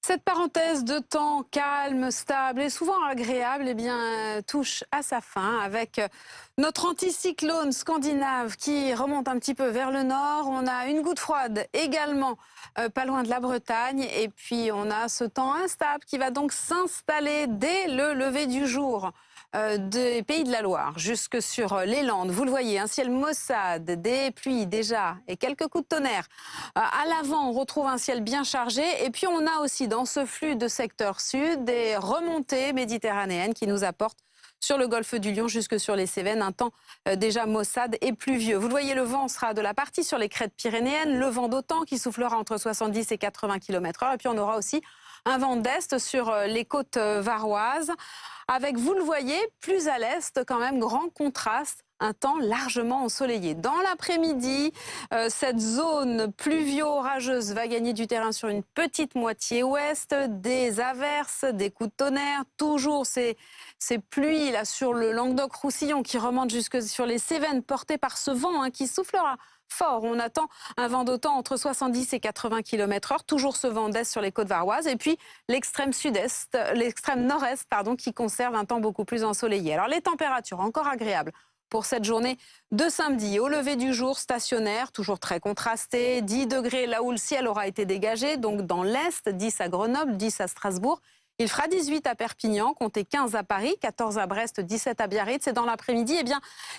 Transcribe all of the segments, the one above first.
Cette parenthèse de temps calme, stable et souvent agréable touche à sa fin avec notre anticyclone scandinave qui remonte un petit peu vers le nord. On a une goutte froide également pas loin de la Bretagne. Et puis on a ce temps instable qui va donc s'installer dès le lever du jour des Pays de la Loire jusque sur les Landes. Vous le voyez, un ciel maussade, des pluies déjà et quelques coups de tonnerre. À l'avant, on retrouve un ciel bien chargé. Et puis on a aussi dans ce flux de secteur sud des remontées méditerranéennes qui nous apportent sur le golfe du Lion jusque sur les Cévennes, un temps déjà maussade et pluvieux. Vous le voyez, le vent sera de la partie sur les crêtes pyrénéennes, le vent d'OTAN qui soufflera entre 70 et 80 km/h. Et puis on aura aussi un vent d'est sur les côtes varoises, avec, vous le voyez, plus à l'est quand même, grand contraste, un temps largement ensoleillé. Dans l'après-midi, cette zone pluvio-orageuse va gagner du terrain sur une petite moitié ouest, des averses, des coups de tonnerre, toujours ces pluies là sur le Languedoc-Roussillon qui remontent jusque sur les Cévennes, portées par ce vent qui soufflera fort. On attend un vent d'OTAN entre 70 et 80 km/h, toujours ce vent d'est sur les côtes varoises, et puis l'extrême sud-est, l'extrême nord-est, pardon, qui conserve un temps beaucoup plus ensoleillé. Alors les températures encore agréables pour cette journée de samedi. Au lever du jour, stationnaire, toujours très contrasté, 10 degrés là où le ciel aura été dégagé, donc dans l'est, 10 à Grenoble, 10 à Strasbourg. Il fera 18 à Perpignan, comptez 15 à Paris, 14 à Brest, 17 à Biarritz. Et dans l'après-midi,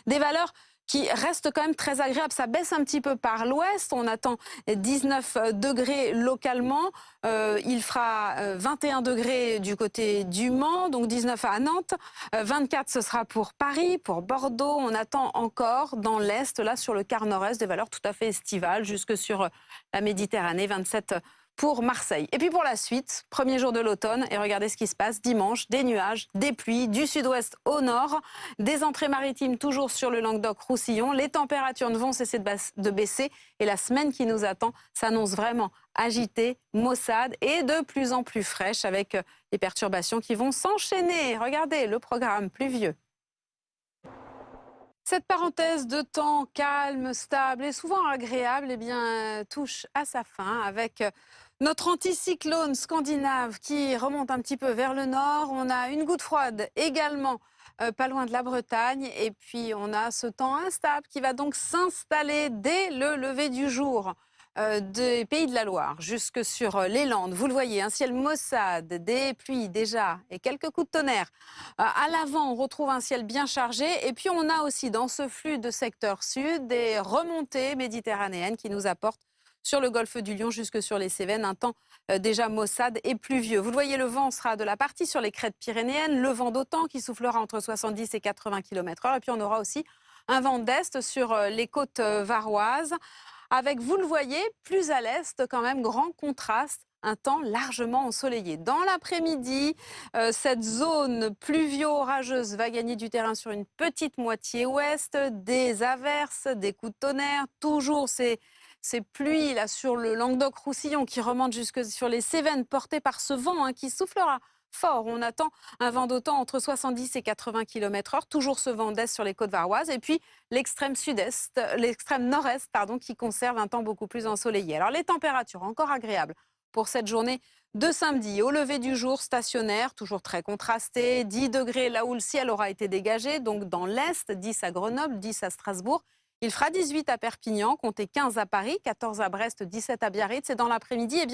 des valeurs qui reste quand même très agréable. Ça baisse un petit peu par l'ouest. On attend 19 degrés localement. Il fera 21 degrés du côté du Mans, donc 19 à Nantes. 24, ce sera pour Paris, pour Bordeaux. On attend encore dans l'est, là sur le quart nord-est, des valeurs tout à fait estivales, jusque sur la Méditerranée. 27 pour Marseille. Et puis pour la suite, premier jour de l'automne, et regardez ce qui se passe dimanche, des nuages, des pluies, du sud-ouest au nord, des entrées maritimes toujours sur le Languedoc-Roussillon. Les températures ne vont cesser de baisser et la semaine qui nous attend s'annonce vraiment agitée, maussade et de plus en plus fraîche avec les perturbations qui vont s'enchaîner. Regardez le programme pluvieux. Cette parenthèse de temps calme, stable et souvent agréable touche à sa fin avec notre anticyclone scandinave qui remonte un petit peu vers le nord. On a une goutte froide également pas loin de la Bretagne. Et puis on a ce temps instable qui va donc s'installer dès le lever du jour des Pays de la Loire jusque sur les Landes. Vous le voyez, un ciel maussade, des pluies déjà et quelques coups de tonnerre. À l'avant, on retrouve un ciel bien chargé. Et puis on a aussi dans ce flux de secteur sud des remontées méditerranéennes qui nous apportent sur le golfe du Lion jusque sur les Cévennes, un temps déjà maussade et pluvieux. Vous le voyez, le vent sera de la partie sur les crêtes pyrénéennes, le vent d'OTAN qui soufflera entre 70 et 80 km/h. Et puis on aura aussi un vent d'est sur les côtes varoises, avec, vous le voyez, plus à l'est quand même, grand contraste, un temps largement ensoleillé. Dans l'après-midi, cette zone pluvio-orageuse va gagner du terrain sur une petite moitié ouest, des averses, des coups de tonnerre, toujours ces pluies là sur le Languedoc-Roussillon qui remontent jusque sur les Cévennes, portées par ce vent qui soufflera fort. On attend un vent d'OTAN entre 70 et 80 km/h, toujours ce vent d'est sur les côtes varoises, et puis l'extrême sud-est, l'extrême nord-est, pardon, qui conserve un temps beaucoup plus ensoleillé. Alors les températures encore agréables pour cette journée de samedi. Au lever du jour, stationnaire, toujours très contrasté, 10 degrés là où le ciel aura été dégagé, donc dans l'est, 10 à Grenoble, 10 à Strasbourg. Il fera 18 à Perpignan, comptez 15 à Paris, 14 à Brest, 17 à Biarritz. Et dans l'après-midi,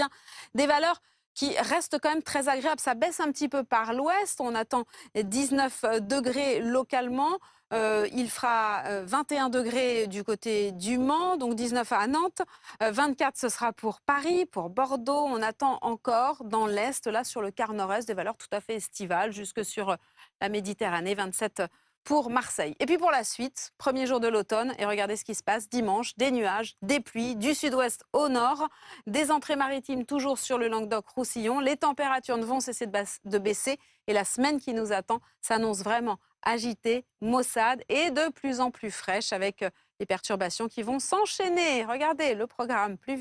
des valeurs qui restent quand même très agréables. Ça baisse un petit peu par l'ouest. On attend 19 degrés localement. Il fera 21 degrés du côté du Mans, donc 19 à Nantes. 24, ce sera pour Paris, pour Bordeaux. On attend encore dans l'est, là sur le quart nord-est, des valeurs tout à fait estivales, jusque sur la Méditerranée. 27 pour Marseille. Et puis pour la suite, premier jour de l'automne, et regardez ce qui se passe dimanche, des nuages, des pluies, du sud-ouest au nord, des entrées maritimes toujours sur le Languedoc-Roussillon. Les températures ne vont cesser de baisser et la semaine qui nous attend s'annonce vraiment agitée, maussade et de plus en plus fraîche avec les perturbations qui vont s'enchaîner. Regardez le programme pluvieux.